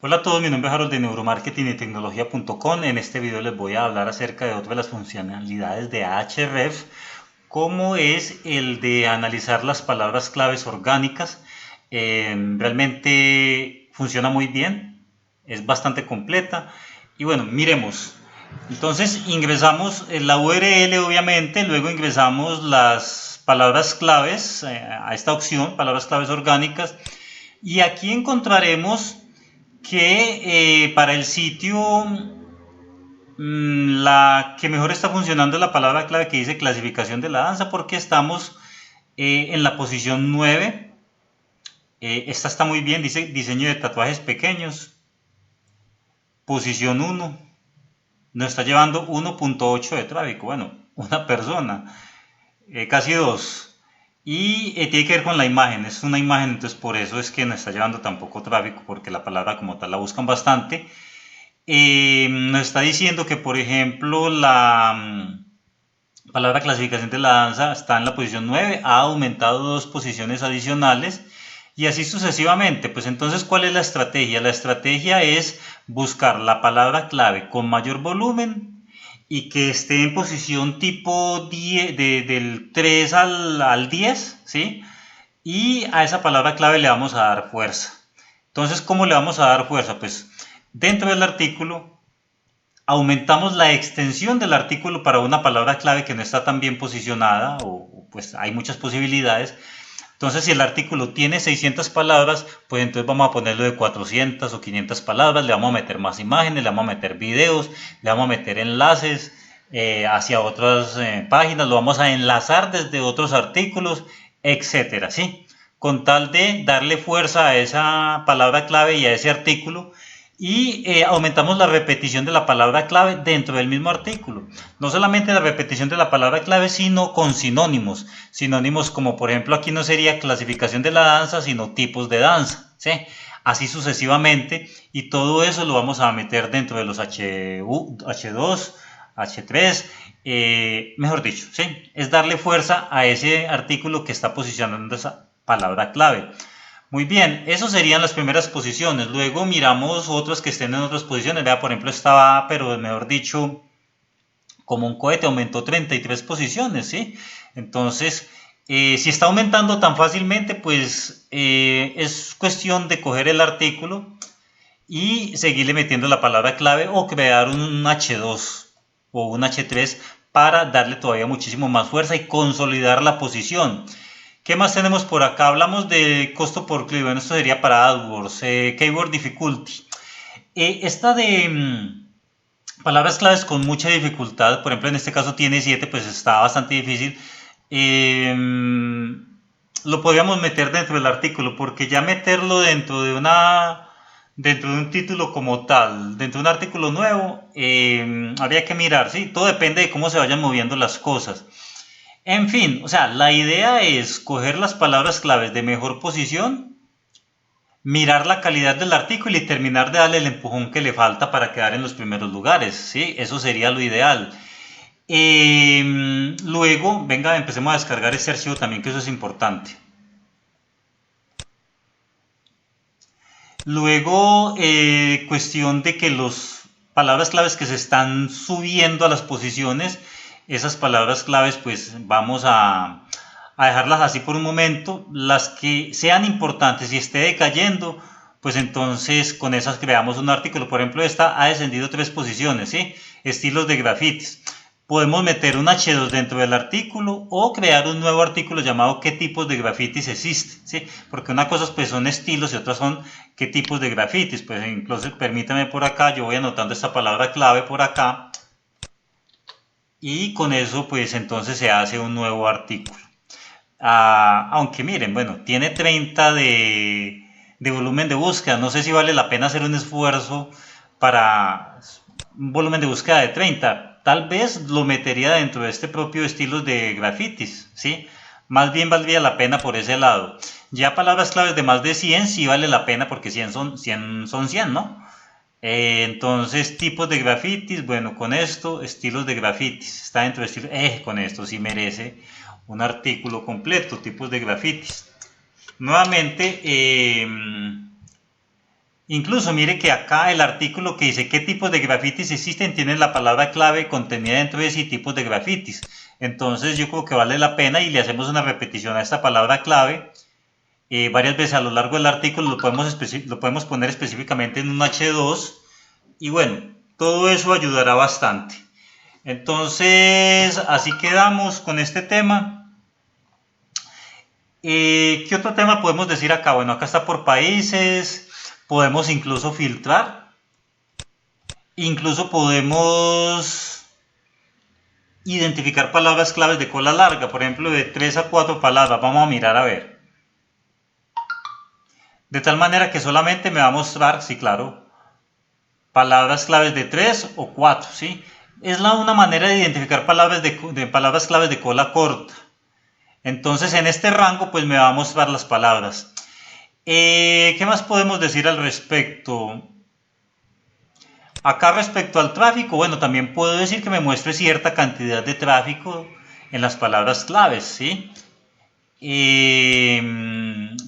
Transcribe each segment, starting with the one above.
Hola a todos, mi nombre es Harold de Neuromarketing y Tecnología.com. En este video les voy a hablar acerca de otra de las funcionalidades de Ahref, como es el de analizar las palabras claves orgánicas. Realmente funciona muy bien, es bastante completa. Y bueno, miremos. Entonces ingresamos la URL obviamente, luego ingresamos las palabras claves a esta opción, palabras claves orgánicas, y aquí encontraremos que para el sitio la que mejor está funcionando es la palabra clave que dice clasificación de la danza, porque estamos en la posición 9. Esta está muy bien, dice diseño de tatuajes pequeños. Posición 1. Nos está llevando 1.8 de tráfico. Bueno, una persona. Casi 2. Y tiene que ver con la imagen. Es una imagen, entonces por eso es que nos está llevando tan poco tráfico, porque la palabra como tal la buscan bastante. Nos está diciendo que, por ejemplo, la palabra clasificación de la danza está en la posición 9, ha aumentado 2 posiciones adicionales y así sucesivamente. Pues entonces, ¿cuál es la estrategia? La estrategia es buscar la palabra clave con mayor volumen y que esté en posición tipo 10, del 3 al 10, ¿sí? Y a esa palabra clave le vamos a dar fuerza. Entonces, ¿cómo le vamos a dar fuerza? Pues dentro del artículo aumentamos la extensión del artículo para una palabra clave que no está tan bien posicionada, o pues hay muchas posibilidades. Entonces, si el artículo tiene 600 palabras, pues entonces vamos a ponerlo de 400 o 500 palabras, le vamos a meter más imágenes, le vamos a meter videos, le vamos a meter enlaces hacia otras páginas, lo vamos a enlazar desde otros artículos, etcétera, ¿sí? Con tal de darle fuerza a esa palabra clave y a ese artículo, y aumentamos la repetición de la palabra clave dentro del mismo artículo. No solamente la repetición de la palabra clave, sino con sinónimos. Sinónimos como, por ejemplo, aquí no sería clasificación de la danza, sino tipos de danza, ¿sí? Así sucesivamente, y todo eso lo vamos a meter dentro de los H2, H3, mejor dicho, ¿sí? Es darle fuerza a ese artículo que está posicionando esa palabra clave. Muy bien, esas serían las primeras posiciones. Luego miramos otras que estén en otras posiciones. Vea, por ejemplo, estaba, pero mejor dicho, como un cohete, aumentó 33 posiciones, ¿sí? Entonces, si está aumentando tan fácilmente, pues es cuestión de coger el artículo y seguirle metiendo la palabra clave o crear un H2 o un H3 para darle todavía muchísimo más fuerza y consolidar la posición. ¿Qué más tenemos por acá? Hablamos de costo por clic. Bueno, esto sería para AdWords. Keyword Difficulty. Esta de palabras claves con mucha dificultad, por ejemplo, en este caso tiene 7, pues está bastante difícil. Eh, lo podríamos meter dentro del artículo, porque ya meterlo dentro de un título como tal, dentro de un artículo nuevo, habría que mirar, ¿sí? Todo depende de cómo se vayan moviendo las cosas. En fin, o sea, la idea es coger las palabras claves de mejor posición, mirar la calidad del artículo y terminar de darle el empujón que le falta para quedar en los primeros lugares, ¿sí? Eso sería lo ideal. Luego, venga, empecemos a descargar este archivo también, que eso es importante. Luego, cuestión de que las palabras claves que se están subiendo a las posiciones, esas palabras claves, pues vamos a dejarlas así por un momento. Las que sean importantes y esté decayendo, pues entonces con esas creamos un artículo. Por ejemplo, esta ha descendido 3 posiciones, ¿sí? Estilos de grafitis. Podemos meter un H2 dentro del artículo o crear un nuevo artículo llamado qué tipos de grafitis existen, ¿sí? Porque una cosa pues son estilos y otras son qué tipos de grafitis. Pues incluso permítame por acá, yo voy anotando esta palabra clave por acá y con eso pues entonces se hace un nuevo artículo. Aunque miren, bueno, tiene 30 de volumen de búsqueda, no sé si vale la pena hacer un esfuerzo para un volumen de búsqueda de 30. Tal vez lo metería dentro de este propio estilo de grafitis, ¿sí? Más bien valdría la pena por ese lado. Ya palabras claves de más de 100 sí vale la pena, porque 100 son 100, ¿no? Entonces, tipos de grafitis, bueno, con esto, estilos de grafitis, está dentro de estilos, con esto sí merece un artículo completo, tipos de grafitis. Nuevamente, Incluso mire que acá el artículo que dice qué tipos de grafitis existen tiene la palabra clave contenida dentro de sí, tipos de grafitis. Entonces yo creo que vale la pena y le hacemos una repetición a esta palabra clave varias veces a lo largo del artículo. Lo podemos poner específicamente en un H2 y bueno, todo eso ayudará bastante. Entonces así quedamos con este tema. ¿Qué otro tema podemos decir acá? Bueno, acá está por países, podemos incluso filtrar, incluso podemos identificar palabras claves de cola larga, por ejemplo de 3 a 4 palabras, vamos a mirar a ver. De tal manera que solamente me va a mostrar, sí claro, palabras claves de 3 o 4, ¿sí? Es una manera de identificar palabras claves de cola corta. Entonces en este rango pues me va a mostrar las palabras. ¿Qué más podemos decir al respecto? Acá respecto al tráfico, bueno, también puedo decir que me muestre cierta cantidad de tráfico en las palabras claves, ¿sí?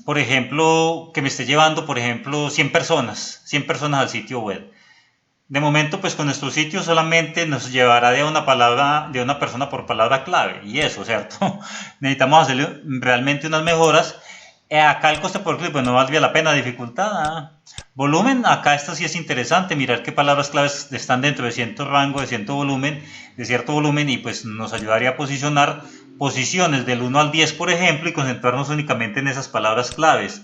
Por ejemplo, que me esté llevando, por ejemplo, 100 personas al sitio web. De momento, pues con nuestro sitio solamente nos llevará de una persona por palabra clave, y eso, ¿cierto? Necesitamos hacerle realmente unas mejoras. Acá el coste por clic, pues no valdría la pena, dificultad. Volumen, acá esto sí es interesante, mirar qué palabras claves están dentro de cierto rango, de cierto volumen, y pues nos ayudaría a posicionar posiciones del 1 al 10, por ejemplo, y concentrarnos únicamente en esas palabras claves.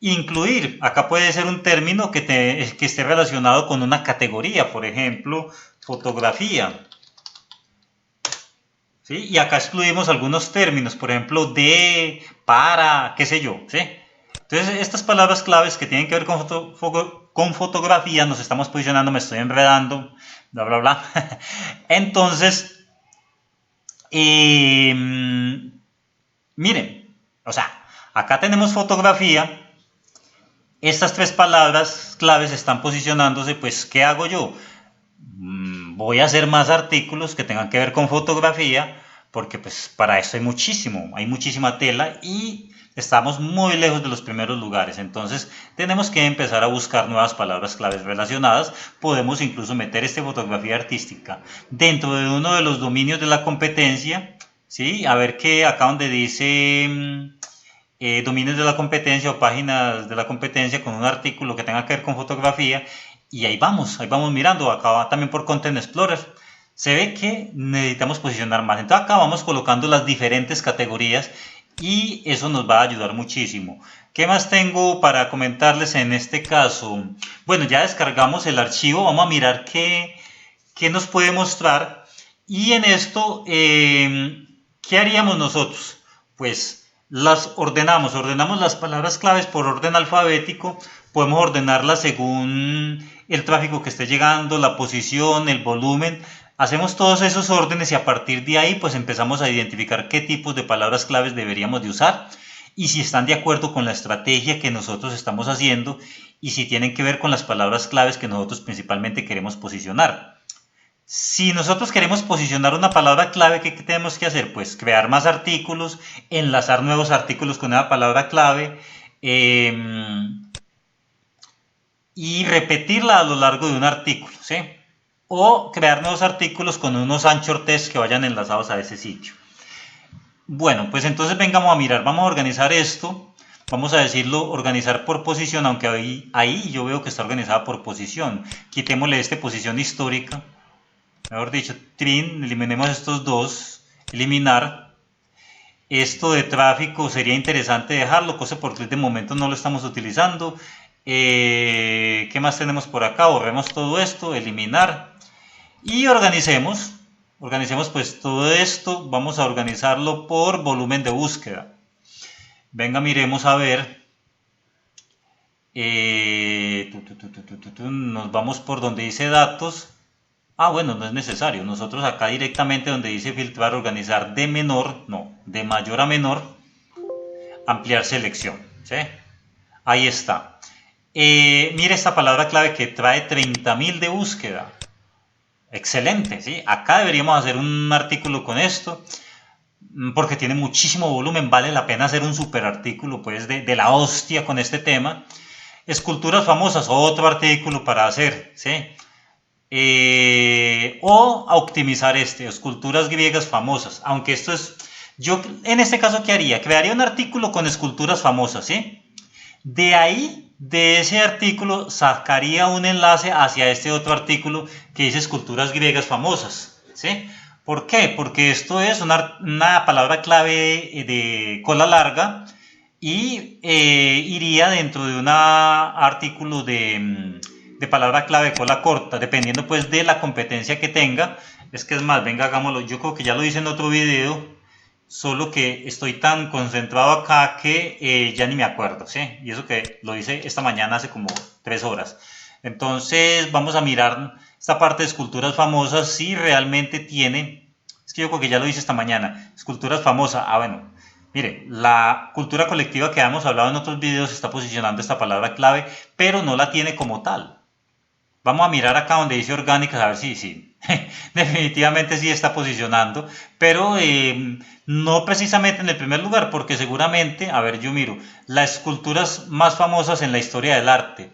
Incluir, acá puede ser un término que esté relacionado con una categoría, por ejemplo, fotografía. ¿Sí? Y acá excluimos algunos términos, por ejemplo, de, para, qué sé yo. ¿Sí? Entonces, estas palabras claves que tienen que ver con fotografía, nos estamos posicionando, me estoy enredando, bla, bla, bla. Entonces, miren, o sea, acá tenemos fotografía. Estas tres palabras claves están posicionándose, pues, ¿qué hago yo? Voy a hacer más artículos que tengan que ver con fotografía, porque pues para esto hay muchísima tela y estamos muy lejos de los primeros lugares. Entonces tenemos que empezar a buscar nuevas palabras claves relacionadas. Podemos incluso meter fotografía artística dentro de uno de los dominios de la competencia, ¿sí? A ver qué acá donde dice dominios de la competencia o páginas de la competencia con un artículo que tenga que ver con fotografía, y ahí vamos mirando. Acá también por Content Explorer se ve que necesitamos posicionar más. Entonces acá vamos colocando las diferentes categorías y eso nos va a ayudar muchísimo. ¿Qué más tengo para comentarles en este caso? Bueno, ya descargamos el archivo, vamos a mirar qué nos puede mostrar, y en esto, ¿qué haríamos nosotros? Pues las ordenamos las palabras claves por orden alfabético, podemos ordenarlas según el tráfico que esté llegando, la posición, el volumen. Hacemos todos esos órdenes y a partir de ahí pues empezamos a identificar qué tipos de palabras claves deberíamos de usar y si están de acuerdo con la estrategia que nosotros estamos haciendo y si tienen que ver con las palabras claves que nosotros principalmente queremos posicionar. Si nosotros queremos posicionar una palabra clave, ¿qué tenemos que hacer? Pues crear más artículos, enlazar nuevos artículos con una palabra clave y repetirla a lo largo de un artículo, ¿sí? O crear nuevos artículos con unos anchor text que vayan enlazados a ese sitio. Bueno, pues entonces vengamos a mirar, vamos a organizar esto, vamos a decirlo, organizar por posición, aunque ahí yo veo que está organizada por posición. Quitémosle posición histórica. Mejor dicho, trin, eliminemos estos dos, eliminar. Esto de tráfico sería interesante dejarlo, cosa porque de momento no lo estamos utilizando. ¿Qué más tenemos por acá? Borremos todo esto, eliminar. Y organicemos pues todo esto, vamos a organizarlo por volumen de búsqueda. Venga, miremos a ver. Nos vamos por donde dice datos. Bueno, no es necesario. Nosotros acá directamente donde dice filtrar, organizar de mayor a menor, ampliar selección. ¿Sí? Ahí está. Mire esta palabra clave que trae 30.000 de búsqueda. Excelente, ¿sí? Acá deberíamos hacer un artículo con esto, porque tiene muchísimo volumen, vale la pena hacer un super artículo, pues, de la hostia con este tema. esculturas famosas, otro artículo para hacer, ¿sí? O a optimizar esculturas griegas famosas, aunque esto es, yo en este caso, ¿qué haría? Crearía un artículo con esculturas famosas, ¿sí? De ahí, de ese artículo, sacaría un enlace hacia este otro artículo que dice esculturas griegas famosas, ¿sí? ¿Por qué? Porque esto es una palabra clave de cola larga y iría dentro de un artículo de palabra clave cola corta, dependiendo pues de la competencia que tenga. Es que es más, venga, hagámoslo. Yo creo que ya lo hice en otro video, solo que estoy tan concentrado acá que ya ni me acuerdo, ¿sí? Y eso que lo hice esta mañana hace como 3 horas. Entonces vamos a mirar esta parte de esculturas famosas, si realmente tiene, es que yo creo que ya lo hice esta mañana, esculturas famosas. Bueno, mire, la cultura colectiva que hemos hablado en otros videos está posicionando esta palabra clave, pero no la tiene como tal. Vamos a mirar acá donde dice orgánicas, a ver si definitivamente sí está posicionando, pero no precisamente en el primer lugar, porque seguramente, a ver, yo miro, las esculturas más famosas en la historia del arte.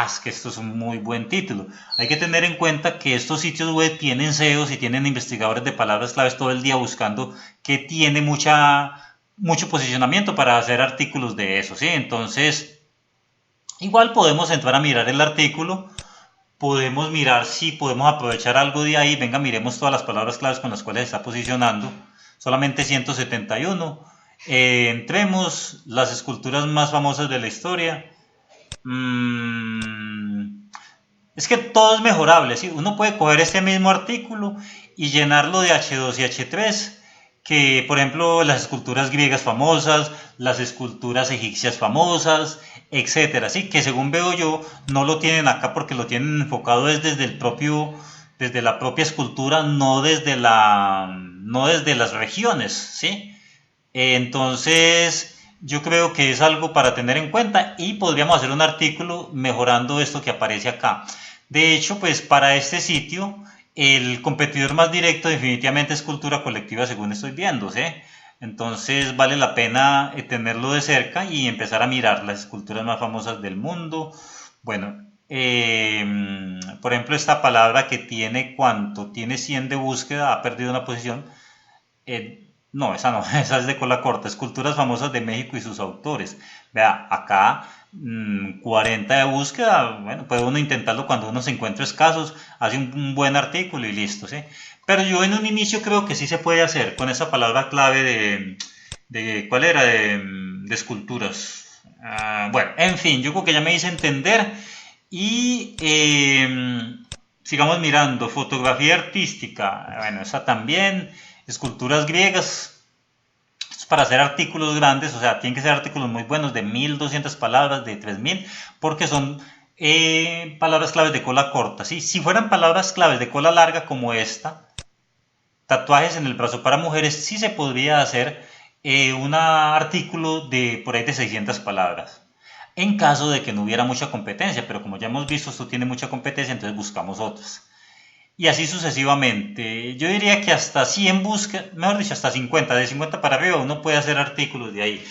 Es que esto es un muy buen título. Hay que tener en cuenta que estos sitios web tienen SEOs y tienen investigadores de palabras claves todo el día buscando que tiene mucho posicionamiento para hacer artículos de eso, ¿sí? Entonces, igual podemos entrar a mirar el artículo, podemos mirar si podemos aprovechar algo de ahí. Venga, miremos todas las palabras claves con las cuales está posicionando. Solamente 171. Entremos, las esculturas más famosas de la historia. Es que todo es mejorable, ¿sí? Uno puede coger este mismo artículo y llenarlo de H2 y H3, que por ejemplo las esculturas griegas famosas, las esculturas egipcias famosas, etcétera, ¿sí? Que según veo yo no lo tienen acá porque lo tienen enfocado desde la propia escultura, no desde las regiones, ¿sí? Entonces, yo creo que es algo para tener en cuenta y podríamos hacer un artículo mejorando esto que aparece acá. De hecho, pues para este sitio, el competidor más directo definitivamente es Cultura Colectiva, según estoy viendo, ¿sí? Entonces vale la pena tenerlo de cerca y empezar a mirar las esculturas más famosas del mundo. Bueno, por ejemplo, esta palabra que tiene, ¿cuánto? Tiene 100 de búsqueda, ha perdido una posición. No, esa no, esa es de cola corta. Esculturas famosas de México y sus autores. Vea, acá 40 de búsqueda. Bueno, puede uno intentarlo cuando uno se encuentra escasos, hace un buen artículo y listo, ¿sí? Pero yo en un inicio creo que sí se puede hacer con esa palabra clave ¿cuál era? De esculturas. Bueno, en fin, yo creo que ya me hice entender y sigamos mirando. Fotografía artística, bueno, esa también. Esculturas griegas, esto es para hacer artículos grandes, o sea, tienen que ser artículos muy buenos de 1200 palabras, de 3000, porque son palabras claves de cola corta, ¿sí? Si fueran palabras claves de cola larga como esta, tatuajes en el brazo para mujeres, sí se podría hacer un artículo de por ahí de 600 palabras, en caso de que no hubiera mucha competencia, pero como ya hemos visto, esto tiene mucha competencia, entonces buscamos otras. Y así sucesivamente. Yo diría que hasta 100 búsquedas, mejor dicho, hasta 50. De 50 para arriba uno puede hacer artículos de ahí.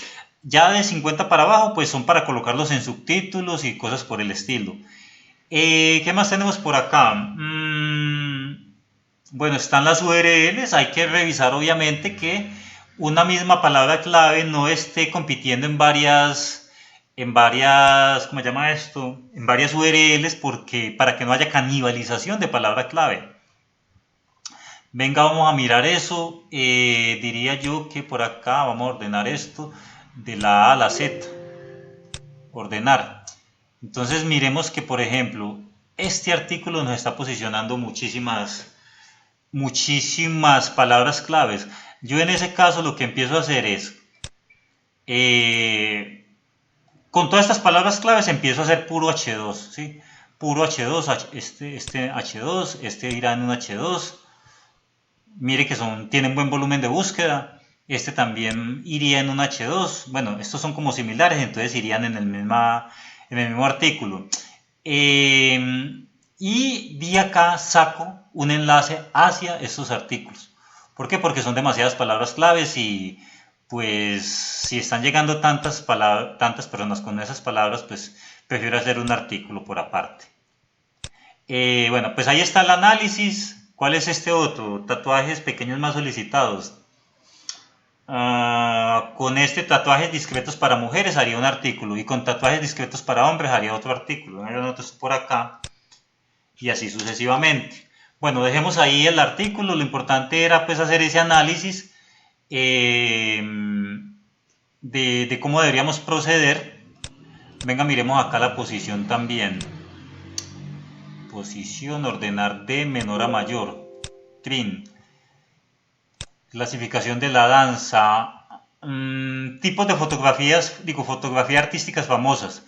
Ya de 50 para abajo, pues son para colocarlos en subtítulos y cosas por el estilo. ¿Qué más tenemos por acá? Bueno, están las URLs. Hay que revisar obviamente que una misma palabra clave no esté compitiendo ¿cómo se llama esto? En varias URLs, porque para que no haya canibalización de palabra clave. Venga, vamos a mirar eso. Diría yo que por acá vamos a ordenar esto de la A a la Z. Ordenar. Entonces miremos que, por ejemplo, este artículo nos está posicionando muchísimas palabras claves. Yo en ese caso lo que empiezo a hacer es con todas estas palabras claves empiezo a hacer puro H2, ¿sí? Puro H2, este H2, este irá en un H2. Mire que tienen buen volumen de búsqueda. Este también iría en un H2. Bueno, estos son como similares, entonces irían en el mismo artículo. Y de acá saco un enlace hacia estos artículos. ¿Por qué? Porque son demasiadas palabras claves y pues si están llegando tantas personas con esas palabras, pues prefiero hacer un artículo por aparte. Bueno, pues ahí está el análisis. ¿Cuál es este otro? Tatuajes pequeños más solicitados. Con este tatuajes discretos para mujeres haría un artículo y con tatuajes discretos para hombres haría otro artículo. Yo anoto esto por acá y así sucesivamente. Bueno, dejemos ahí el artículo. Lo importante era pues hacer ese análisis de cómo deberíamos proceder. Venga, miremos acá la posición también. Posición, ordenar de menor a mayor. Trin. Clasificación de la danza. Tipos de fotografías, digo, fotografías artísticas famosas.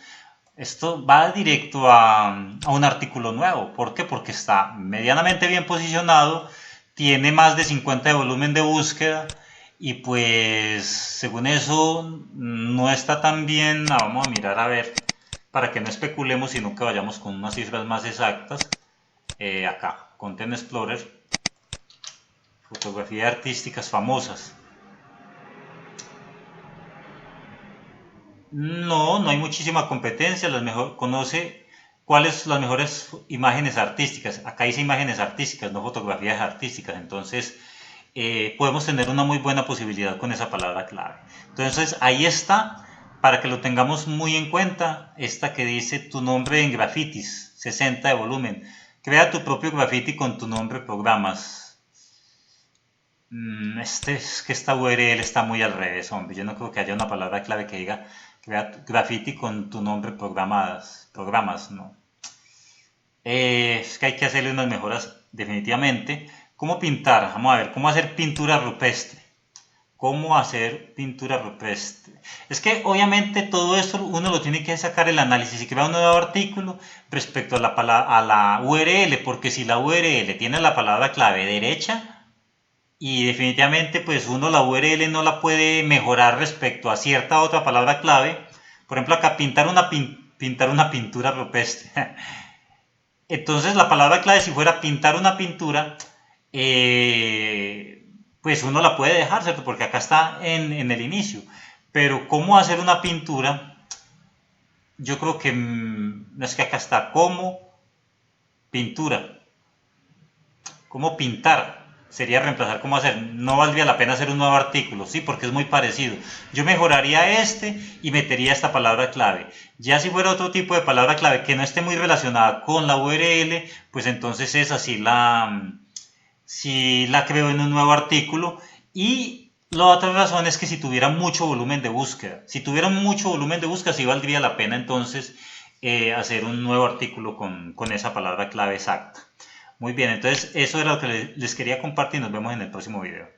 Esto va directo a un artículo nuevo. ¿Por qué? Porque está medianamente bien posicionado, tiene más de 50 de volumen de búsqueda y pues según eso no está tan bien. Vamos a mirar a ver, para que no especulemos, sino que vayamos con unas cifras más exactas. Acá, Content Explorer, fotografías artísticas famosas. No, no hay muchísima competencia. Conoce cuáles son las mejores imágenes artísticas. Acá dice imágenes artísticas, no fotografías artísticas. Entonces, podemos tener una muy buena posibilidad con esa palabra clave. Entonces, ahí está, para que lo tengamos muy en cuenta, esta que dice tu nombre en grafitis, 60 de volumen. Crea tu propio graffiti con tu nombre, programas. Es que esta URL está muy al revés, hombre. Yo no creo que haya una palabra clave que diga graffiti con tu nombre, programas, no. Es que hay que hacerle unas mejoras definitivamente. ¿Cómo pintar? Vamos a ver, ¿cómo hacer pintura rupestre? ¿Cómo hacer pintura rupestre? Es que obviamente todo esto uno lo tiene que sacar el análisis y crear un nuevo artículo respecto a la URL, porque si la URL tiene la palabra clave derecha, y definitivamente pues uno la URL no la puede mejorar respecto a cierta otra palabra clave. Por ejemplo acá pintar una pintura rupestre. Entonces la palabra clave, si fuera pintar una pintura, pues uno la puede dejar, ¿cierto? Porque acá está en el inicio. Pero cómo hacer una pintura, yo creo que no, es que acá está como pintura, cómo pintar. Sería reemplazar cómo hacer. No valdría la pena hacer un nuevo artículo, sí, porque es muy parecido. Yo mejoraría este y metería esta palabra clave. Ya si fuera otro tipo de palabra clave que no esté muy relacionada con la URL, pues entonces esa sí la creo en un nuevo artículo. Y la otra razón es que si tuviera mucho volumen de búsqueda, sí valdría la pena entonces hacer un nuevo artículo con esa palabra clave exacta. Muy bien, entonces eso era lo que les quería compartir. Nos vemos en el próximo video.